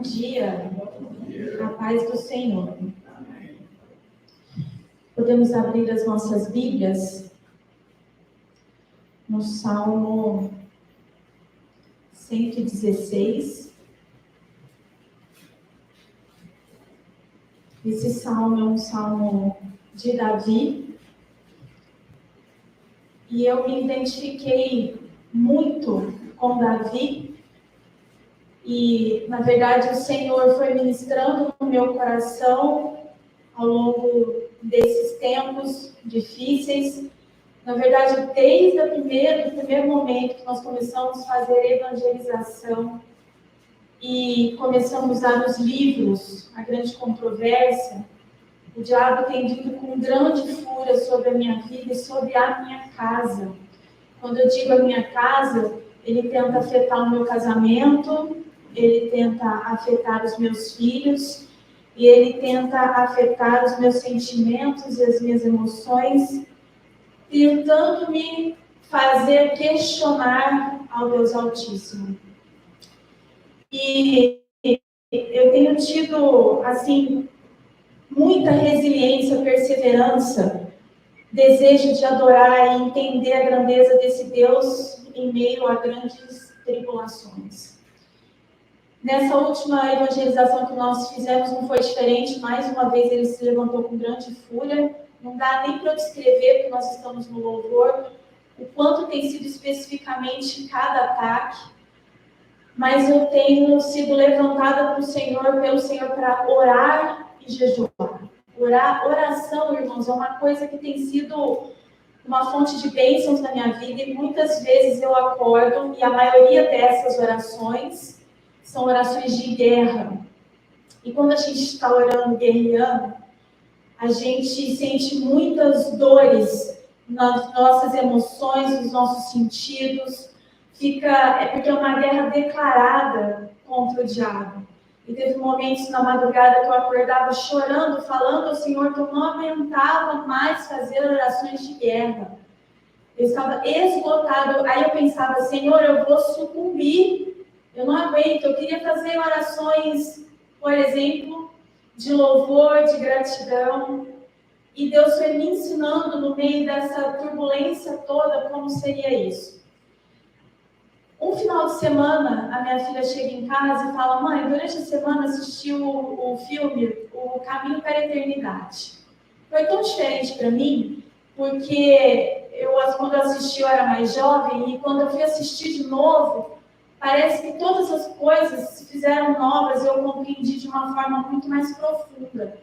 dia, a paz do Senhor. Podemos abrir as nossas Bíblias no Salmo 116. Esse salmo é um salmo de Davi. E eu me identifiquei muito com Davi. E, na verdade, o Senhor foi ministrando no meu coração ao longo desses tempos difíceis. Na verdade, desde o primeiro momento que nós começamos a fazer evangelização e começamos a usar os livros, a grande controvérsia, o diabo tem vindo com grande fúria sobre a minha vida e sobre a minha casa. Quando eu digo a minha casa, ele tenta afetar o meu casamento, ele tenta afetar os meus filhos, e ele tenta afetar os meus sentimentos e as minhas emoções, tentando me fazer questionar ao Deus Altíssimo. E eu tenho tido, assim, muita resiliência, perseverança, desejo de adorar e entender a grandeza desse Deus em meio a grandes tribulações. Nessa última evangelização que nós fizemos não foi diferente. Mais uma vez ele se levantou com grande fúria. Não dá nem para eu descrever, porque nós estamos no louvor, o quanto tem sido especificamente cada ataque. Mas eu tenho sido levantada pelo Senhor para orar e jejuar. Oração, irmãos, é uma coisa que tem sido uma fonte de bênçãos na minha vida. E muitas vezes eu acordo, e a maioria dessas orações são orações de guerra. E quando a gente está orando, guerreando, a gente sente muitas dores nas nossas emoções, nos nossos sentidos. É porque é uma guerra declarada contra o diabo. E teve momentos na madrugada que eu acordava chorando, falando ao Senhor que eu não aguentava mais fazer orações de guerra. Eu estava esgotada. Aí eu pensava, Senhor, eu vou sucumbir. Eu não aguento. Eu queria fazer orações, por exemplo, de louvor, de gratidão. E Deus foi me ensinando no meio dessa turbulência toda como seria isso. Um final de semana, a minha filha chega em casa e fala, mãe, durante a semana assisti o filme O Caminho para a Eternidade. Foi tão diferente para mim, porque quando eu assisti eu era mais jovem, e quando eu fui assistir de novo, parece que todas as coisas se fizeram novas e eu compreendi de uma forma muito mais profunda.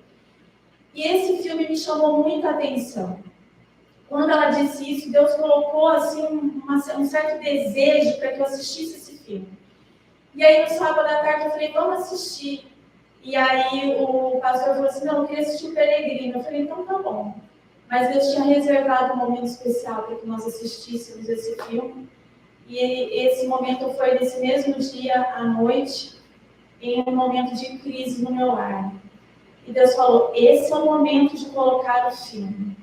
E esse filme me chamou muita atenção. Quando ela disse isso, Deus colocou assim, um certo desejo para que eu assistisse esse filme. E aí, no sábado à tarde, eu falei, vamos assistir. E aí, o pastor falou assim, não, eu queria assistir o Peregrino. Eu falei, então tá bom. Mas Deus tinha reservado um momento especial para que nós assistíssemos esse filme. E esse momento foi nesse mesmo dia, à noite, em um momento de crise no meu lar. E Deus falou, esse é o momento de colocar o filme.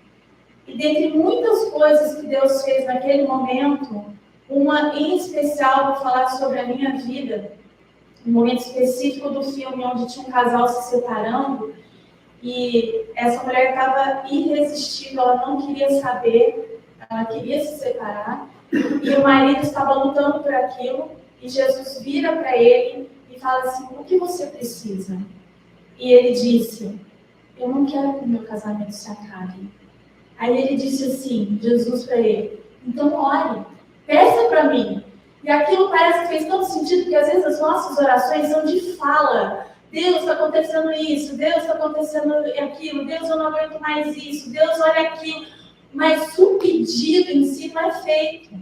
E dentre muitas coisas que Deus fez naquele momento, uma em especial, vou falar sobre a minha vida, um momento específico do filme, onde tinha um casal se separando, e essa mulher estava irresistível, ela não queria saber, ela queria se separar, e o marido estava lutando por aquilo, e Jesus vira para ele e fala assim, o que você precisa? E ele disse, eu não quero que o meu casamento se acabe. Aí ele disse assim, Jesus para ele, então ore, peça para mim. E aquilo parece que fez todo sentido, porque às vezes as nossas orações são de fala. Deus, está acontecendo isso, Deus, está acontecendo aquilo, Deus, eu não aguento mais isso, Deus, olha aquilo. Mas o pedido em si não é feito.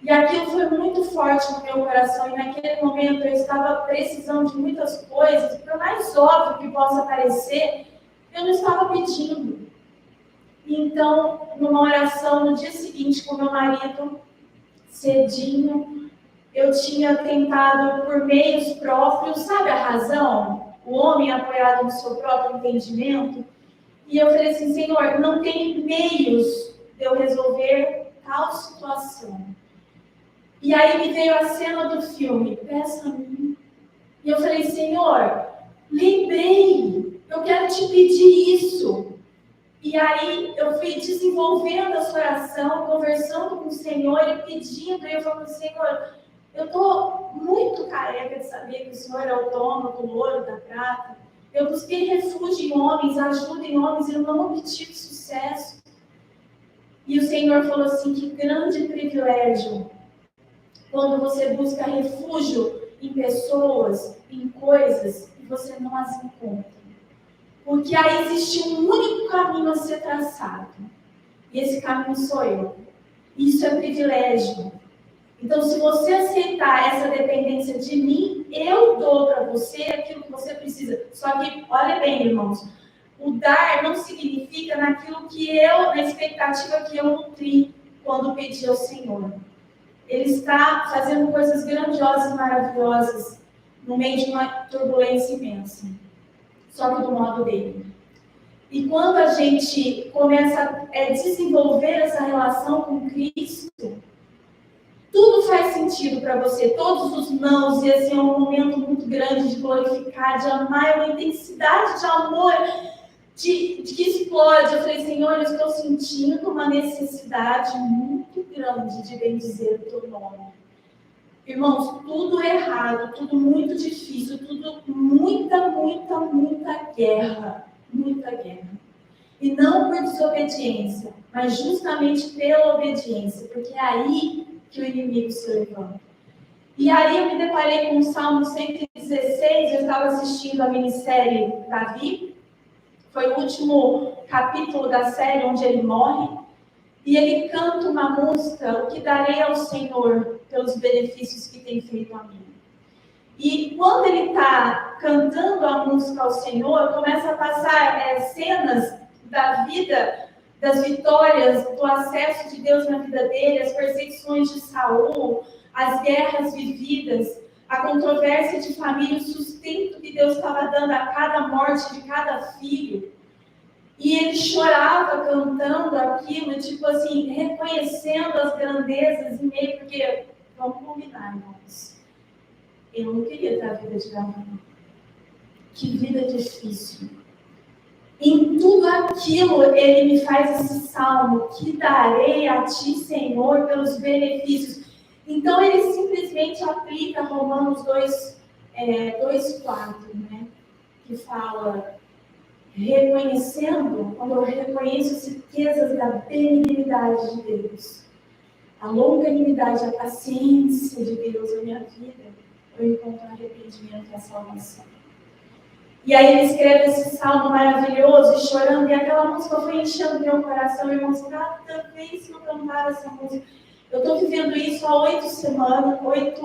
E aquilo foi muito forte no meu coração, e naquele momento eu estava precisando de muitas coisas, por mais óbvio que possa parecer, eu não estava pedindo. Então, numa oração no dia seguinte com meu marido, cedinho, eu tinha tentado por meios próprios, sabe a razão? O homem apoiado no seu próprio entendimento. E eu falei assim, Senhor, não tem meios de eu resolver tal situação. E aí me veio a cena do filme, peça a mim. E eu falei, Senhor, lembrei, eu quero te pedir isso. E aí eu fui desenvolvendo essa oração, conversando com o Senhor e pedindo, e eu falando, Senhor, eu estou muito careca de saber que o Senhor é o dono do ouro, da prata. Eu busquei refúgio em homens, ajuda em homens, e eu não obtive sucesso. E o Senhor falou assim, que grande privilégio, quando você busca refúgio em pessoas, em coisas, e você não as encontra. Porque aí existe um único caminho a ser traçado. E esse caminho sou eu. Isso é privilégio. Então, se você aceitar essa dependência de mim, eu dou para você aquilo que você precisa. Só que, olha bem, irmãos, o dar não significa naquilo que na expectativa que eu nutri quando pedi ao Senhor. Ele está fazendo coisas grandiosas e maravilhosas no meio de uma turbulência imensa. Só que do modo dele. E quando a gente começa a desenvolver essa relação com Cristo, tudo faz sentido para você, todos os nãos, e assim é um momento muito grande de glorificar, de amar, é uma intensidade de amor que explode. Eu falei, Senhor, eu estou sentindo uma necessidade muito grande de bendizer o teu nome. Irmãos, tudo errado, tudo muito difícil, tudo muita guerra. Muita guerra. E não por desobediência, mas justamente pela obediência, porque é aí que o inimigo se levanta. E aí eu me deparei com o Salmo 116, eu estava assistindo a minissérie Davi, foi o último capítulo da série onde ele morre, e ele canta uma música, o que darei ao Senhor pelos benefícios que tem feito a mim. E quando ele está cantando a música ao Senhor, começa a passar cenas da vida, das vitórias, do acesso de Deus na vida dele, as perseguições de Saul, as guerras vividas, a controvérsia de família, o sustento que Deus estava dando a cada morte de cada filho. E ele chorava cantando aquilo, tipo assim, reconhecendo as grandezas em meio, porque, vamos combinar, irmãos, eu não queria ter a vida de Davi. Que vida difícil. Em tudo aquilo, ele me faz esse salmo, que darei a ti, Senhor, pelos benefícios. Então, ele simplesmente aplica Romanos 2,4, né? Que fala, reconhecendo, quando eu reconheço as riquezas da benignidade de Deus, a longanimidade, a paciência de Deus na minha vida, eu encontro arrependimento e a salvação. E aí ele escreve esse salmo maravilhoso, e chorando, e aquela música foi enchendo meu coração, irmãos, cada vez que eu cantava essa música, eu estou vivendo isso há 8 semanas, 8,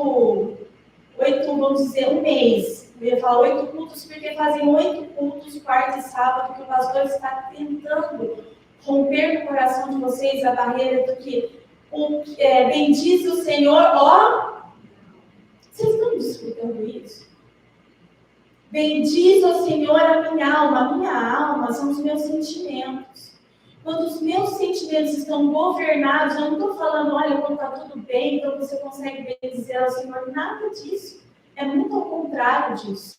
vamos dizer, um mês. Eu ia falar 8 cultos, porque fazem 8 cultos, quarta e sábado, que o pastor está tentando romper no coração de vocês a barreira do que bendize o Senhor, ó. Vocês estão escutando isso? Bendiz o Senhor a minha alma são os meus sentimentos. Quando os meus sentimentos estão governados, eu não estou falando, olha, quando está tudo bem, então você consegue bendizer ao Senhor, nada disso. É muito ao contrário disso.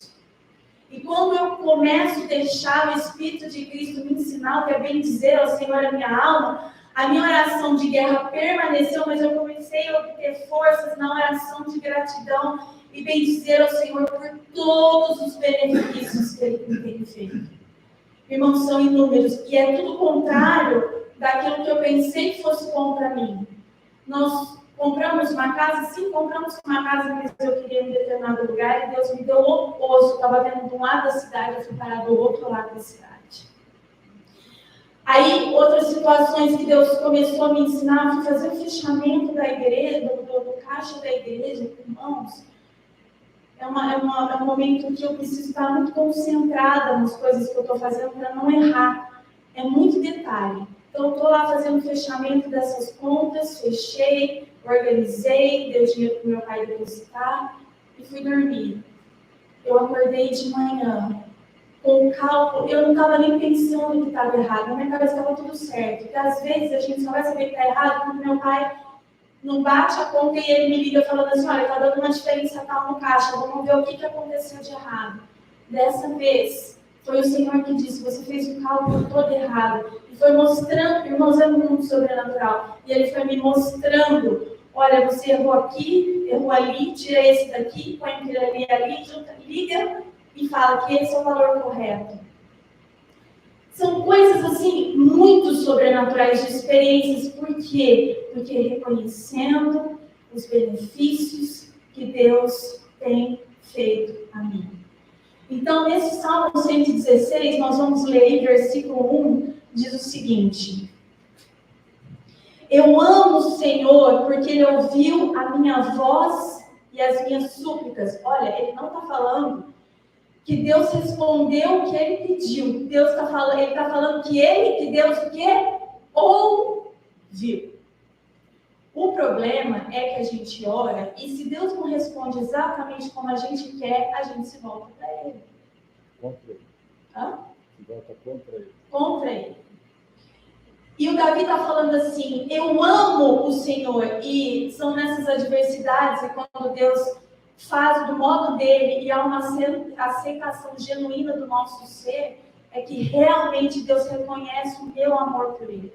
E quando eu começo a deixar o Espírito de Cristo me ensinar o que é bendizer ao Senhor a minha oração de guerra permaneceu, mas eu comecei a obter forças na oração de gratidão e bendizer ao Senhor por todos os benefícios que Ele tem feito. Irmãos, são inúmeros, e é tudo contrário daquilo que eu pensei que fosse bom para mim. Nós compramos uma casa, sim, compramos uma casa, mas eu queria em determinado lugar, e Deus me deu o oposto. Eu estava vendo de um lado da cidade, eu fui parar do outro lado da cidade. Aí, outras situações que Deus começou a me ensinar, fui fazer o fechamento da igreja, do caixa da igreja, irmãos. É um momento que eu preciso estar muito concentrada nas coisas que eu estou fazendo para não errar. É muito detalhe. Então, eu estou lá fazendo o fechamento dessas contas, fechei, organizei, dei o dinheiro para o meu pai depositar e fui dormir. Eu acordei de manhã com o cálculo, eu não estava nem pensando que estava errado, na minha cabeça estava tudo certo. Porque às vezes a gente só vai saber que está errado quando meu pai não bate a conta e ele me liga falando assim, olha, está dando uma diferença tal no caixa, vamos ver o que aconteceu de errado. Dessa vez, foi o Senhor que disse, você fez o cálculo todo errado. E foi mostrando, irmãos, é muito sobrenatural. E ele foi me mostrando, olha, você errou aqui, errou ali, tira esse daqui, põe aquele ali, junta, liga e fala que esse é o valor correto. São coisas, assim, muito sobrenaturais de experiências. Por quê? Porque reconhecendo os benefícios que Deus tem feito a mim. Então, nesse Salmo 116, nós vamos ler, versículo 1, diz o seguinte: eu amo o Senhor porque Ele ouviu a minha voz e as minhas súplicas. Olha, Ele não está falando que Deus respondeu o que Ele pediu. Deus está falando, Ele está falando que Deus o quê? Ouviu. O problema é que a gente ora e se Deus não responde exatamente como a gente quer, a gente se volta para Ele. Contra Ele. Hã? Se volta contra Ele. Contra Ele. E o Davi está falando assim, eu amo o Senhor. E são nessas adversidades, e quando Deus faz do modo dele e há uma aceitação genuína do nosso ser, é que realmente Deus reconhece o meu amor por ele.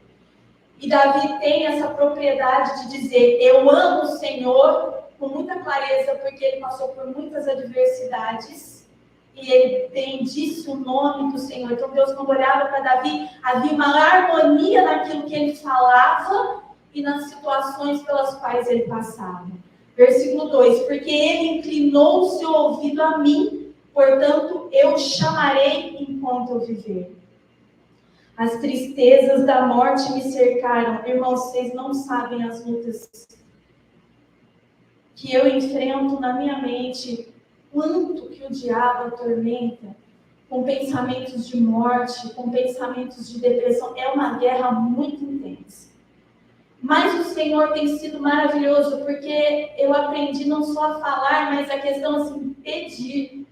E Davi tem essa propriedade de dizer, eu amo o Senhor, com muita clareza, porque ele passou por muitas adversidades, e ele bendisse o nome do Senhor. Então Deus, quando olhava para Davi, havia uma harmonia naquilo que ele falava e nas situações pelas quais ele passava. Versículo 2, porque ele inclinou o seu ouvido a mim, portanto eu chamarei enquanto eu viver. As tristezas da morte me cercaram. Irmãos, vocês não sabem as lutas que eu enfrento na minha mente, quanto que o diabo atormenta com pensamentos de morte, com pensamentos de depressão. É uma guerra muito intensa. Mas o Senhor tem sido maravilhoso, porque eu aprendi não só a falar, mas a questão assim, pedir.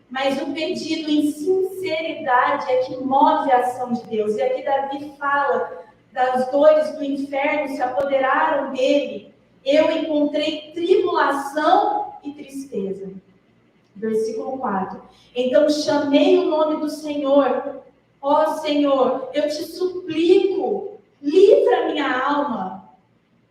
Mas o pedido em sinceridade é que move a ação de Deus. E aqui Davi fala das dores do inferno se apoderaram dele. Eu encontrei tribulação e tristeza. Versículo 4. Então chamei o nome do Senhor. Ó Senhor, eu te suplico, livra minha alma.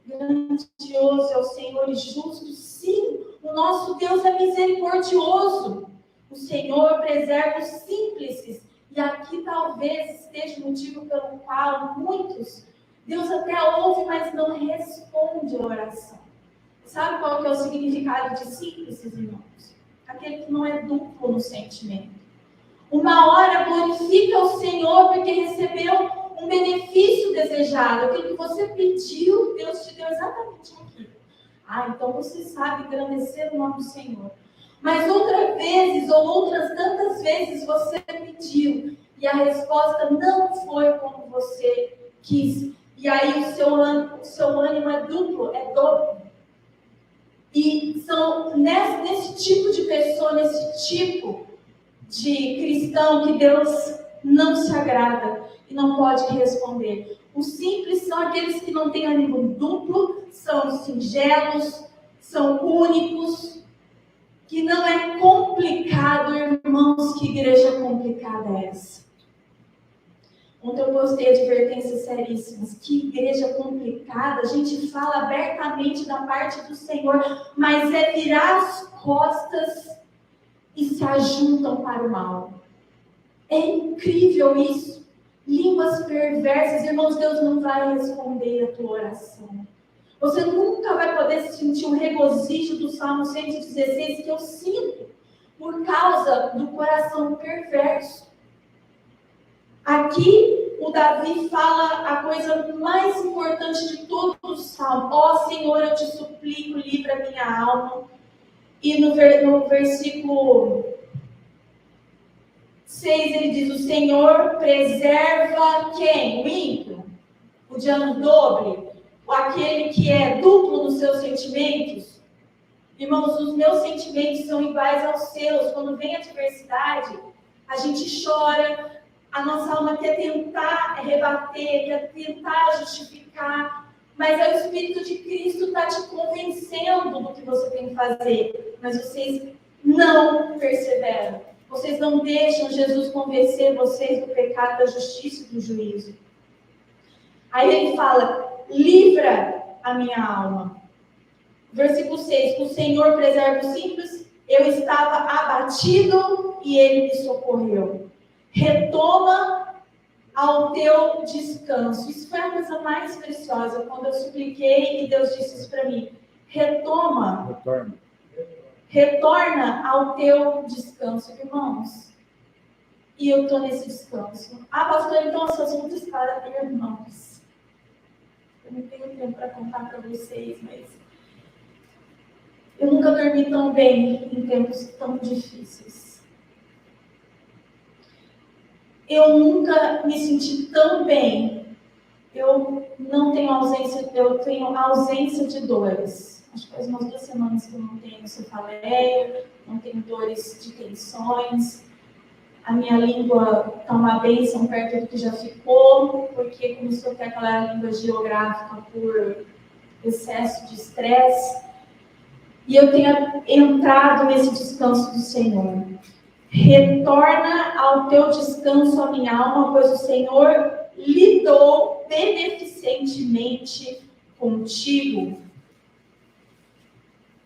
Grandioso é o Senhor e justo. Sim, o nosso Deus é misericordioso. O Senhor preserva os simples. E aqui talvez esteja o motivo pelo qual muitos, Deus até ouve, mas não responde a oração. Sabe qual que é o significado de simples, irmãos? Aquele que não é duplo no sentimento. Uma hora glorifica o Senhor porque recebeu um benefício desejado. Aquilo que você pediu, Deus te deu exatamente aquilo. Então você sabe engrandecer o nome do Senhor. Mas outras vezes, ou outras tantas vezes, você pediu e a resposta não foi como você quis. E aí o seu ânimo é duplo, é dobro. E são nesse tipo de pessoa, nesse tipo de cristão que Deus não se agrada e não pode responder. Os simples são aqueles que não têm ânimo duplo, são singelos, são únicos, que não é complicado, irmãos. Que igreja complicada é essa? Ontem eu postei advertências seríssimas. Que igreja complicada. A gente fala abertamente da parte do Senhor, mas é virar as costas e se ajuntam para o mal. É incrível isso. Línguas perversas. Irmãos, Deus não vai responder a tua oração. Você nunca vai poder sentir o regozijo do Salmo 116 que eu sinto por causa do coração perverso. Aqui o Davi fala a coisa mais importante de todo o Salmo. Ó Senhor, eu te suplico, livra minha alma. E no versículo 6 ele diz, o Senhor preserva quem? O ímpio? O diante dobre? Aquele que é duplo nos seus sentimentos? Irmãos, os meus sentimentos são iguais aos seus. Quando vem a adversidade, a gente chora, a nossa alma quer tentar rebater, quer tentar justificar, Mas é o Espírito de Cristo que está te convencendo do que você tem que fazer. Mas vocês não perseveram. Vocês não deixam Jesus convencer vocês do pecado, da justiça e do juízo. Aí ele fala, livra a minha alma. Versículo 6, o Senhor preserva os simples, eu estava abatido e ele me socorreu. Retoma ao teu descanso. Isso foi a coisa mais preciosa, quando eu supliquei e Deus disse isso para mim. Retorna ao teu descanso, irmãos. E eu estou nesse descanso. Pastor, então as suas lutas para irmãos. Eu não tenho tempo para contar para vocês, mas eu nunca dormi tão bem em tempos tão difíceis. Eu nunca me senti tão bem. Eu tenho ausência de dores. Acho que faz umas 2 semanas que eu não tenho cefaleia, não tenho dores de tensões. A minha língua está uma bênção perto do que já ficou, porque começou a ter aquela língua geográfica por excesso de estresse. E eu tenho entrado nesse descanso do Senhor. Retorna ao teu descanso a minha alma, pois o Senhor lidou beneficentemente contigo.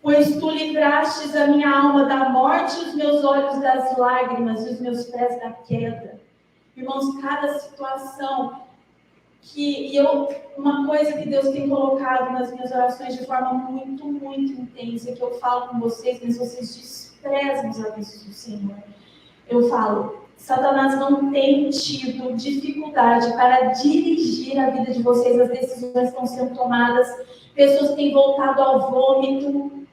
Pois tu livrastes a minha alma da morte, os meus olhos das lágrimas e os meus pés da queda. Irmãos, cada situação uma coisa que Deus tem colocado nas minhas orações de forma muito, muito intensa, que eu falo com vocês, mas vocês desprezam os avisos do Senhor. Eu falo, Satanás não tem tido dificuldade para dirigir a vida de vocês, as decisões estão sendo tomadas, pessoas têm voltado ao vômito,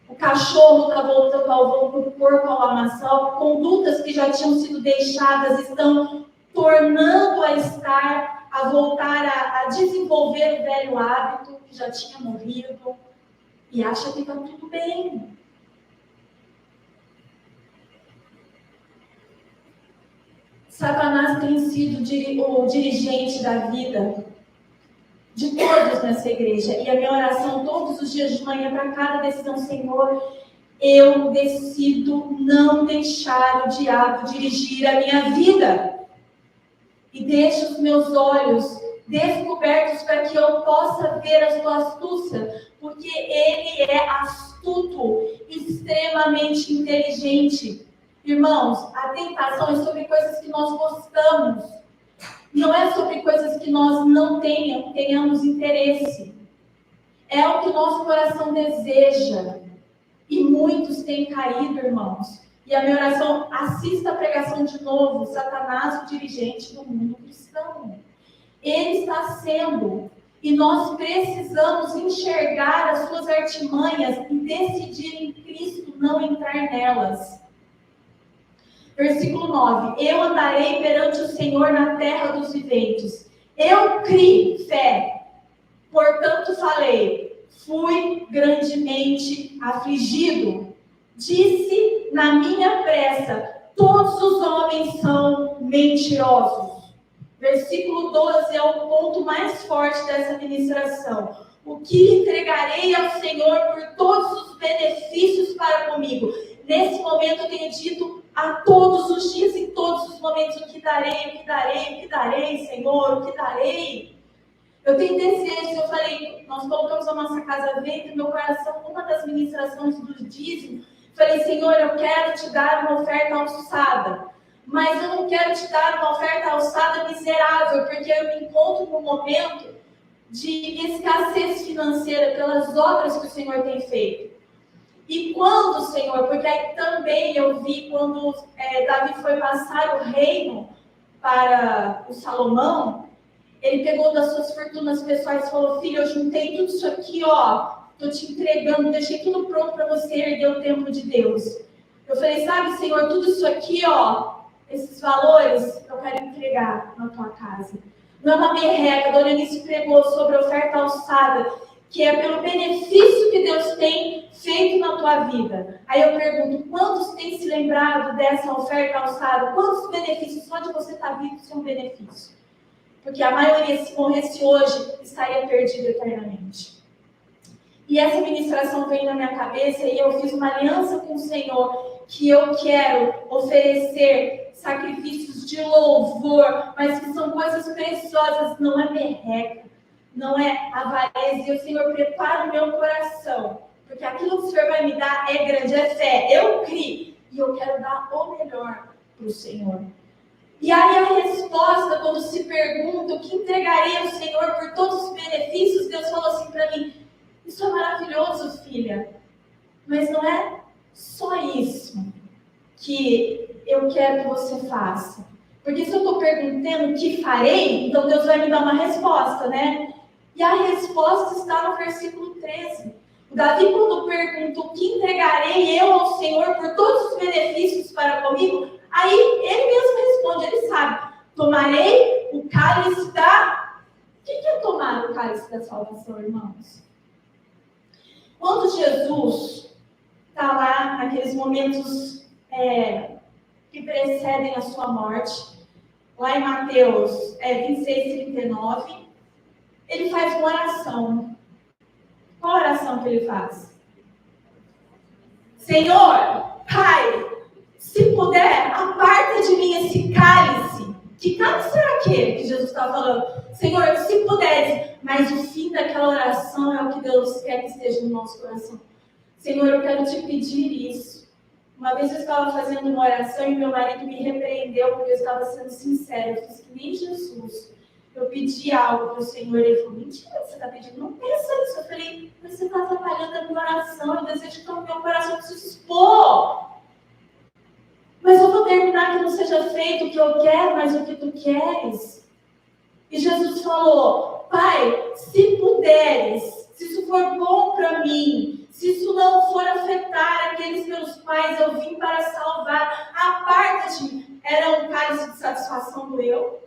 o cachorro está voltando ao vômito, o porco ao lamaçal, condutas que já tinham sido deixadas estão tornando a voltar a desenvolver o velho hábito que já tinha morrido e acha que está tudo bem. Satanás tem sido o dirigente da vida de todos nessa igreja. E a minha oração todos os dias de manhã para cada decisão, Senhor, eu decido não deixar o diabo dirigir a minha vida. E deixa os meus olhos descobertos para que eu possa ver a sua astúcia, porque ele é astuto, extremamente inteligente. Irmãos, a tentação é sobre coisas que nós gostamos, não é sobre coisas que nós não tenhamos interesse. É o que o nosso coração deseja. E muitos têm caído, irmãos. E a minha oração, assista a pregação de novo, Satanás, o dirigente do mundo cristão. Ele está sendo, e nós precisamos enxergar as suas artimanhas e decidir em Cristo não entrar nelas. Versículo 9, eu andarei perante o Senhor na terra dos viventes. Eu criei, fé, portanto falei, fui grandemente afligido. Disse na minha pressa, todos os homens são mentirosos. Versículo 12 é o ponto mais forte dessa ministração. O que entregarei ao Senhor por todos os benefícios para comigo? Nesse momento eu tenho dito a todos os dias, em todos os momentos, o que darei, Senhor, o que darei? Eu tenho desejo, eu falei, nós colocamos a nossa casa à venda, meu coração, uma das ministrações do dízimo, falei, Senhor, eu quero te dar uma oferta alçada, mas eu não quero te dar uma oferta alçada miserável, porque eu me encontro num momento de escassez financeira pelas obras que o Senhor tem feito. E quando, Senhor, porque aí também eu vi quando Davi foi passar o reino para o Salomão, ele pegou das suas fortunas pessoais e falou, filho, eu juntei tudo isso aqui, estou te entregando, deixei tudo pronto para você erguer o templo de Deus. Eu falei, sabe, Senhor, tudo isso aqui, esses valores, eu quero entregar na tua casa. Não é uma merreca, a Dona Eunice pregou sobre a oferta alçada, que é pelo benefício que Deus tem feito na tua vida. Aí eu pergunto, quantos têm se lembrado dessa oferta alçada? Quantos benefícios? Só de você estar vivo, isso é um benefício. Porque a maioria, se morresse hoje, estaria perdida eternamente. E essa ministração veio na minha cabeça e eu fiz uma aliança com o Senhor, que eu quero oferecer sacrifícios de louvor, mas que são coisas preciosas, não é merreca, não é avareza. E o Senhor, prepara o meu coração, porque aquilo que o Senhor vai me dar é grande, é fé, eu criei, e eu quero dar o melhor para o Senhor. E aí a resposta, quando se pergunta o que entregarei ao Senhor por todos os benefícios, Deus falou assim para mim: isso é maravilhoso, filha, mas não é só isso que eu quero que você faça. Porque se eu estou perguntando o que farei, então Deus vai me dar uma resposta, né? E a resposta está no versículo 13. O Davi, quando pergunta o que entregarei eu ao Senhor por todos os benefícios para comigo, aí ele mesmo responde, ele sabe: tomarei o cálice da... O que é tomar o cálice da salvação, irmãos? Quando Jesus está lá, naqueles momentos que precedem a sua morte, lá em Mateus 26, 39, ele faz uma oração. Qual a oração que ele faz? Senhor, Pai, se puder, aparta de mim esse cálice. Que cálice será aquele que Jesus está falando? Senhor, se puderes. Mas o fim daquela oração é o que Deus quer que esteja no nosso coração. Senhor, eu quero te pedir isso. Uma vez eu estava fazendo uma oração e meu marido me repreendeu porque eu estava sendo sincera. Eu fiz que nem Jesus. Eu pedi algo para o Senhor e ele falou: mentira, você está pedindo? Não pensa nisso. Eu falei: mas você está atrapalhando a minha oração. Eu desejo que o meu coração precisa expor. Mas eu vou terminar que não seja feito o que eu quero, mas o que tu queres. E Jesus falou: Pai, se puderes, se isso for bom para mim, se isso não for afetar aqueles pelos quais eu vim para salvar, aparta-te. Era um cálice de satisfação do eu,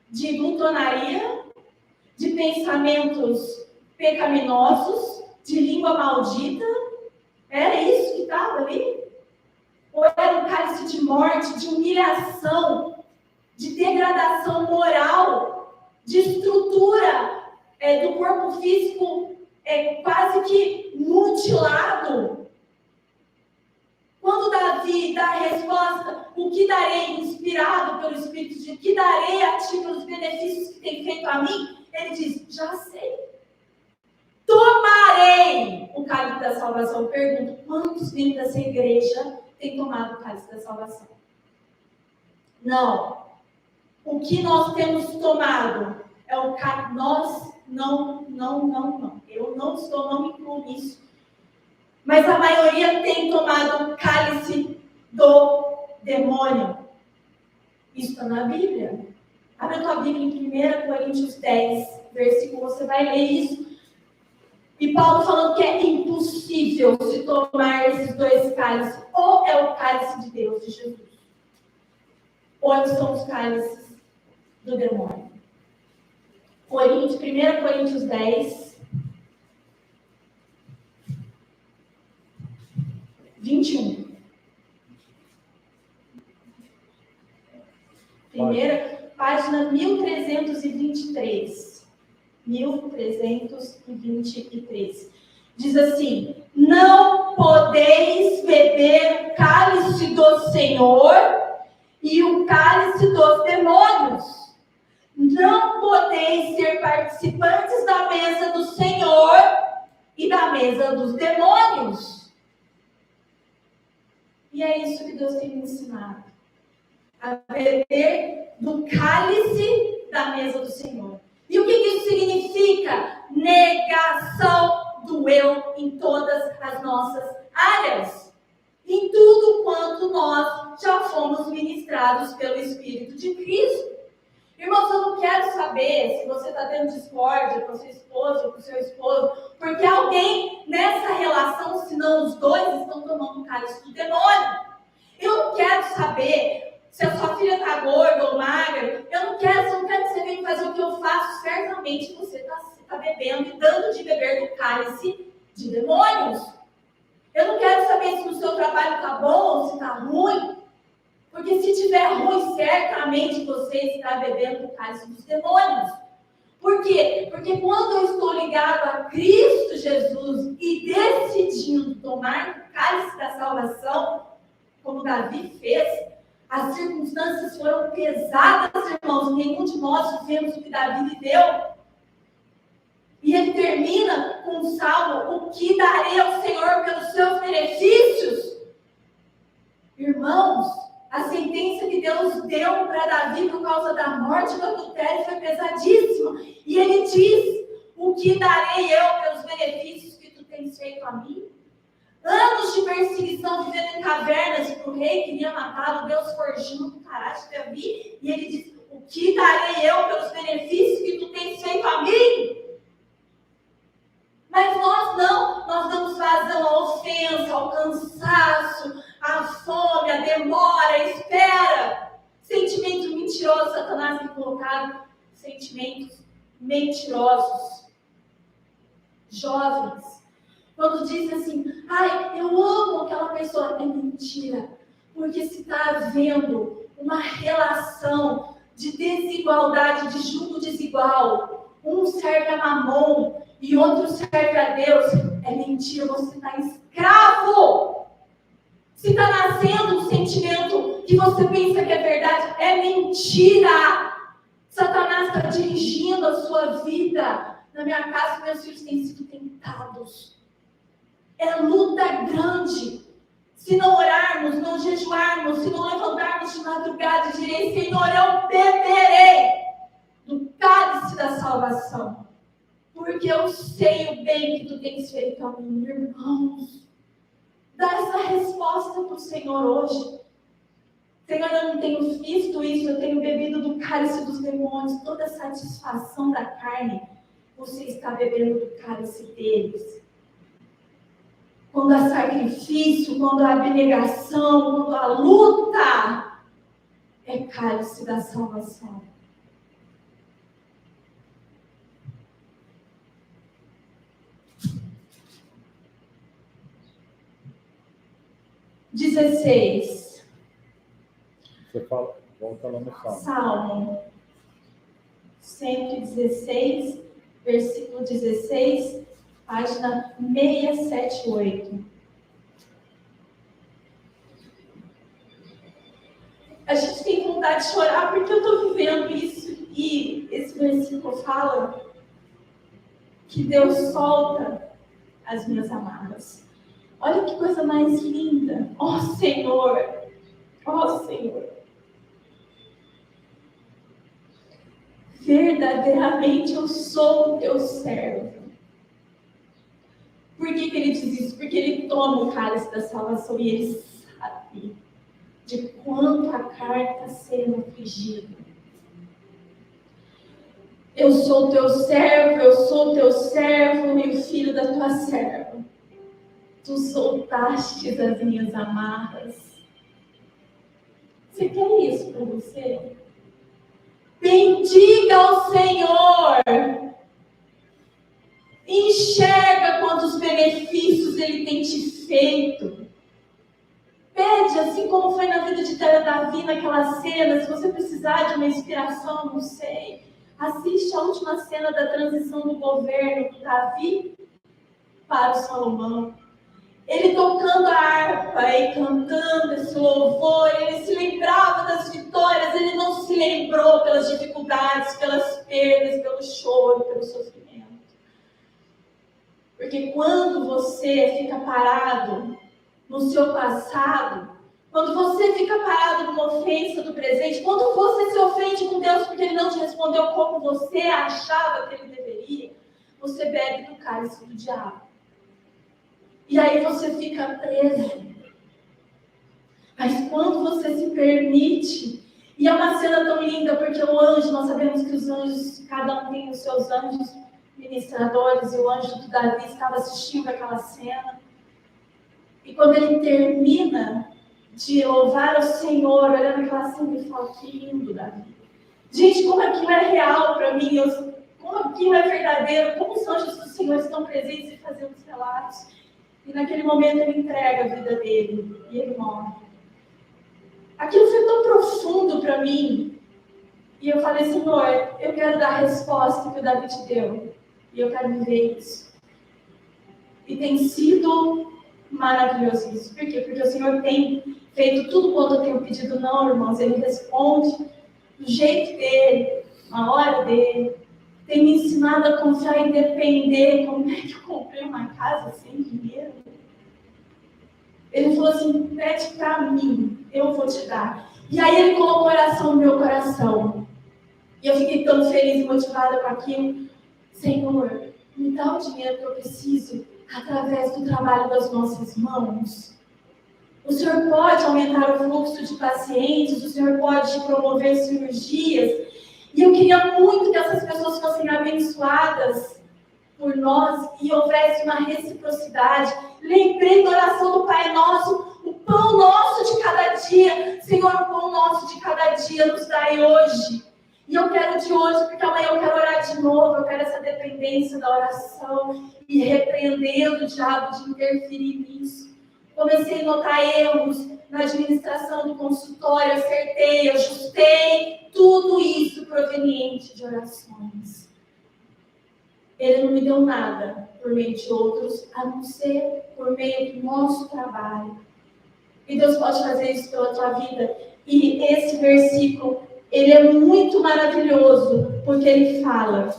de glutonaria, de pensamentos pecaminosos, de língua maldita. Era isso que estava ali? Ou era um cálice de morte, de humilhação, de degradação moral, de estrutura do corpo físico quase que mutilado? Quando Davi dá a resposta: o que darei, inspirado pelo Espírito de Deus, o que darei a ti pelos benefícios que tem feito a mim? Ele diz: já sei. Tomarei o cálice da salvação. Eu pergunto: quantos membros dessa igreja têm tomado o cálice da salvação? Não. O que nós temos tomado é o cálice. Nós não. Eu não me incluo nisso. Mas a maioria tem tomado o cálice do demônio. Isso está na Bíblia. Abre a tua Bíblia em 1 Coríntios 10, versículo, você vai ler isso. E Paulo falando que é impossível se tomar esses dois cálices. Ou é o cálice de Deus, de Jesus, ou são os cálices do demônio. 1 Coríntios 10, 21. Primeira, página 1323. 1323. Diz assim: não podeis beber o cálice do Senhor e o cálice dos demônios. Não podeis ser participantes da mesa do Senhor e da mesa dos demônios. E é isso que Deus tem me ensinado: a beber do cálice da mesa do Senhor. E o que isso significa? Negação do eu em todas as nossas áreas. Em tudo quanto nós já fomos ministrados pelo Espírito de Cristo. Irmãos, eu não quero saber se você está tendo discórdia com a sua esposa ou com o seu esposo, porque alguém nessa relação, se não os dois, estão tomando o cálice do demônio. Eu não quero saber se a sua filha está gorda ou magra. Eu não quero que você venha fazer o que eu faço. Certamente você está bebendo e dando de beber do cálice de demônios. Eu não quero saber se o seu trabalho está bom ou se está ruim, porque Porque se tiver ruim, certamente você está bebendo o cálice dos demônios. Por quê? Porque quando eu estou ligado a Cristo Jesus e decidindo tomar o cálice da salvação, como Davi fez, as circunstâncias foram pesadas, irmãos. Nenhum de nós vivemos o que Davi viveu. E ele termina com um salmo: o que darei ao Senhor pelos seus benefícios? Irmãos, a sentença que Deus deu para Davi por causa da morte do adultério foi pesadíssima. E ele diz: o que darei eu pelos benefícios que tu tens feito a mim? Anos de perseguição, vivendo em cavernas, porque o rei queria matá-lo, Deus forjando o caráter de Davi. E ele diz: o que darei eu pelos benefícios que tu tens feito a mim? Mas nós não, nós damos vazão à ofensa, ao cansaço, à fome, à demora, à espera. Sentimento mentiroso, Satanás tem colocado sentimentos mentirosos. Jovens, quando dizem assim: ai, eu amo aquela pessoa, é mentira. Porque se está havendo uma relação de desigualdade, de julgo desigual, um serve a Mamon e outro serve a Deus, é mentira, você está escravo. Se está nascendo um sentimento que você pensa que é verdade, é mentira. Satanás está dirigindo a sua vida. Na minha casa, meus filhos têm sido tentados. É luta grande. Se não orarmos, não jejuarmos, se não levantarmos de madrugada e direi: Senhor, eu beberei do cálice da salvação, porque eu sei o bem que tu tens feito a mim. Irmãos, dá essa resposta para o Senhor hoje. Senhor, eu não tenho visto isso, eu tenho bebido do cálice dos demônios, toda a satisfação da carne, você está bebendo do cálice deles. Quando há sacrifício, quando há abnegação, quando há luta, é cálice da salvação. Dezesseis. Você fala, volta lá no Salmo. Salmo 116, versículo 16, página 678. A gente tem vontade de chorar porque eu estou vivendo isso. E esse versículo fala que Deus solta as minhas amarras. Olha que coisa mais linda. Ó Senhor, ó Senhor. Verdadeiramente eu sou o teu servo. Por que ele diz isso? Porque ele toma o cálice da salvação e ele sabe de quanto a carne está sendo afligida. Eu sou o teu servo, eu sou o teu servo e o filho da tua serva. Tu soltaste as minhas amarras. Você quer isso para você? Bendiga ao Senhor. Enxerga quantos benefícios Ele tem te feito. Pede, assim como foi na vida de Davi naquela cena. Se você precisar de uma inspiração, não sei. Assiste a última cena da transição do governo do Davi para o Salomão. Ele tocando a harpa e cantando esse louvor, ele se lembrava das vitórias, ele não se lembrou pelas dificuldades, pelas perdas, pelo choro, pelo sofrimento. Porque quando você fica parado no seu passado, quando você fica parado numa ofensa do presente, quando você se ofende com Deus porque Ele não te respondeu como você achava que Ele deveria, você bebe do cálice do diabo. E aí você fica preso. Mas quando você se permite, e é uma cena tão linda, porque o anjo, nós sabemos que os anjos, cada um tem os seus anjos ministradores, e o anjo do Davi estava assistindo aquela cena. E quando ele termina de louvar o Senhor, olhando aquela cena, ele fala: que lindo, Davi. Gente, como aquilo é real para mim, como aquilo é verdadeiro, como os anjos do Senhor estão presentes e fazendo os relatos. E naquele momento ele entrega a vida dele e ele morre. A aquilo foi tão profundo para mim. E eu falei, Senhor, eu quero dar a resposta que o Davi te deu. E eu quero viver isso. E tem sido maravilhoso isso. Por quê? Porque o Senhor tem feito tudo quanto eu tenho pedido. Não, irmãos, Ele responde do jeito dEle, na hora dEle. Tem me ensinado a confiar e depender. Como é que eu comprei uma casa sem dinheiro? Ele falou assim, pede para mim, eu vou te dar. E aí Ele colocou oração no meu coração. E eu fiquei tão feliz e motivada com aquilo. Senhor, me dá o dinheiro que eu preciso através do trabalho das nossas mãos. O Senhor pode aumentar o fluxo de pacientes, o Senhor pode promover cirurgias. E eu queria muito que essas pessoas fossem abençoadas por nós e houvesse uma reciprocidade. Lembrei da oração do Pai Nosso, o pão nosso de cada dia. Senhor, o pão nosso de cada dia nos dai hoje. E eu quero de hoje, porque amanhã eu quero orar de novo, eu quero essa dependência da oração e repreendendo o diabo de interferir nisso. Comecei a notar erros na administração do consultório, acertei, ajustei, tudo isso proveniente de orações. Ele não me deu nada por meio de outros, a não ser por meio do nosso trabalho. E Deus pode fazer isso pela tua vida. E esse versículo, ele é muito maravilhoso, porque ele fala,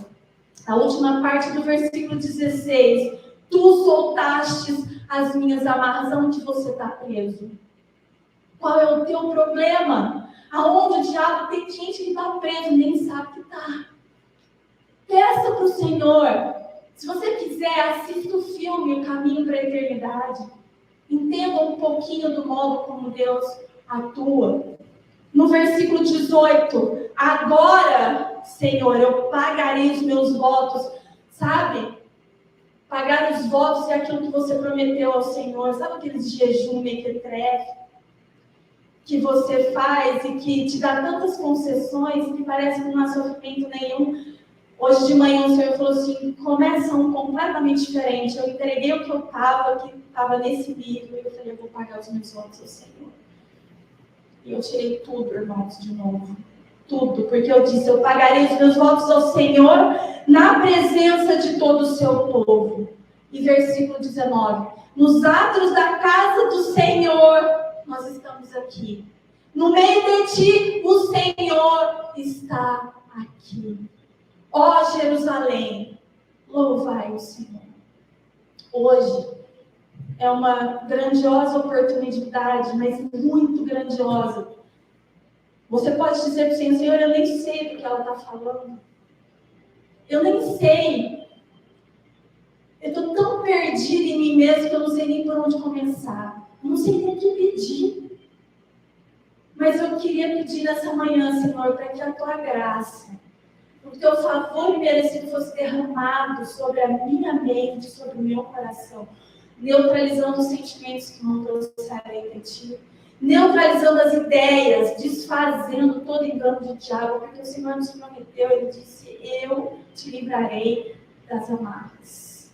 a última parte do versículo 16, tu soltastes as minhas amarras. Aonde você está preso? Qual é o teu problema? Aonde o diabo tem gente que está preso, nem sabe que está. Peça para o Senhor. Se você quiser, assista o filme O Caminho para a Eternidade. Entenda um pouquinho do modo como Deus atua. No versículo 18, agora, Senhor, eu pagarei os meus votos. Sabe? Pagar os votos é aquilo que você prometeu ao Senhor. Sabe aqueles jejum mequetrefe que você faz e que te dá tantas concessões que parece que não há sofrimento nenhum? Hoje de manhã o Senhor falou assim, começa um completamente diferente. Eu entreguei o que eu estava, que estava nesse livro, e eu falei, eu vou pagar os meus votos ao Senhor. E eu tirei tudo, irmãos, de novo. Tudo, porque eu disse, eu pagarei os meus votos ao Senhor na presença de todo o seu povo. E versículo 19, nos atos da casa do Senhor, nós estamos aqui. No meio de ti, o Senhor está aqui. Ó Jerusalém, louvai o Senhor. Hoje é uma grandiosa oportunidade, mas muito grandiosa. Você pode dizer para o Senhor, Senhor, eu nem sei do que ela está falando. Eu nem sei. Eu estou tão perdida em mim mesma que eu não sei nem por onde começar. Eu não sei nem o que pedir. Mas eu queria pedir nessa manhã, Senhor, para que a tua graça, o teu favor merecido fosse derramado sobre a minha mente, sobre o meu coração, neutralizando os sentimentos que não trouxerem de ti, neutralizando as ideias, desfazendo todo engano do diabo, porque o Senhor nos prometeu, Ele disse, eu te livrarei das amarras.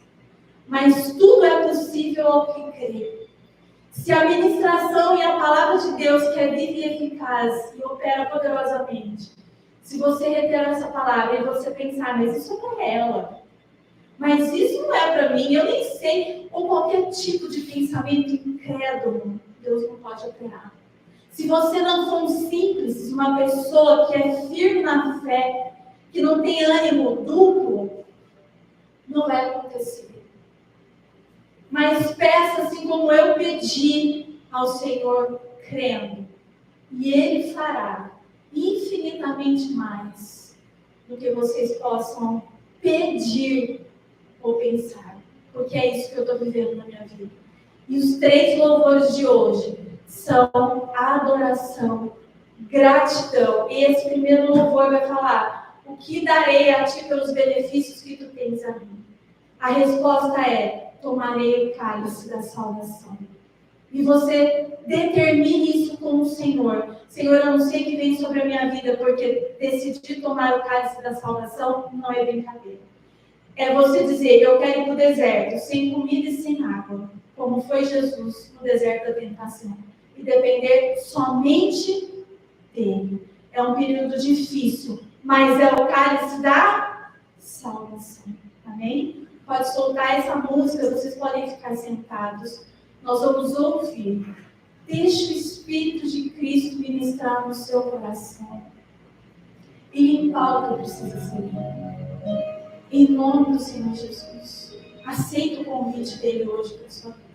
Mas tudo é possível ao que crê. Se a ministração e a palavra de Deus, que é viva e eficaz e opera poderosamente, se você reter essa palavra e você pensar, mas isso é para ela, mas isso não é para mim, eu nem sei, ou qualquer tipo de pensamento incrédulo, Deus não pode operar. Se você não for um simples, uma pessoa que é firme na fé, que não tem ânimo duplo, não vai acontecer. Mas peça assim como eu pedi ao Senhor, crendo, e Ele fará infinitamente mais do que vocês possam pedir ou pensar, porque é isso que eu estou vivendo na minha vida. E os 3 louvores de hoje são adoração, gratidão. E esse primeiro louvor vai falar, o que darei a ti pelos benefícios que tu tens a mim? A resposta é, tomarei o cálice da salvação. E você determine isso com o Senhor. Senhor, eu não sei o que vem sobre a minha vida, porque decidir tomar o cálice da salvação não é brincadeira. É você dizer, eu quero ir para o deserto, sem comida e sem água, como foi Jesus no deserto da tentação. E depender somente dele. É um período difícil, mas é o cálice da salvação. Amém? Pode soltar essa música, vocês podem ficar sentados. Nós vamos ouvir. Deixe o Espírito de Cristo ministrar no seu coração e limpar o que precisa ser limpo. Em nome do Senhor Jesus. Aceita o convite dele hoje para sua vida.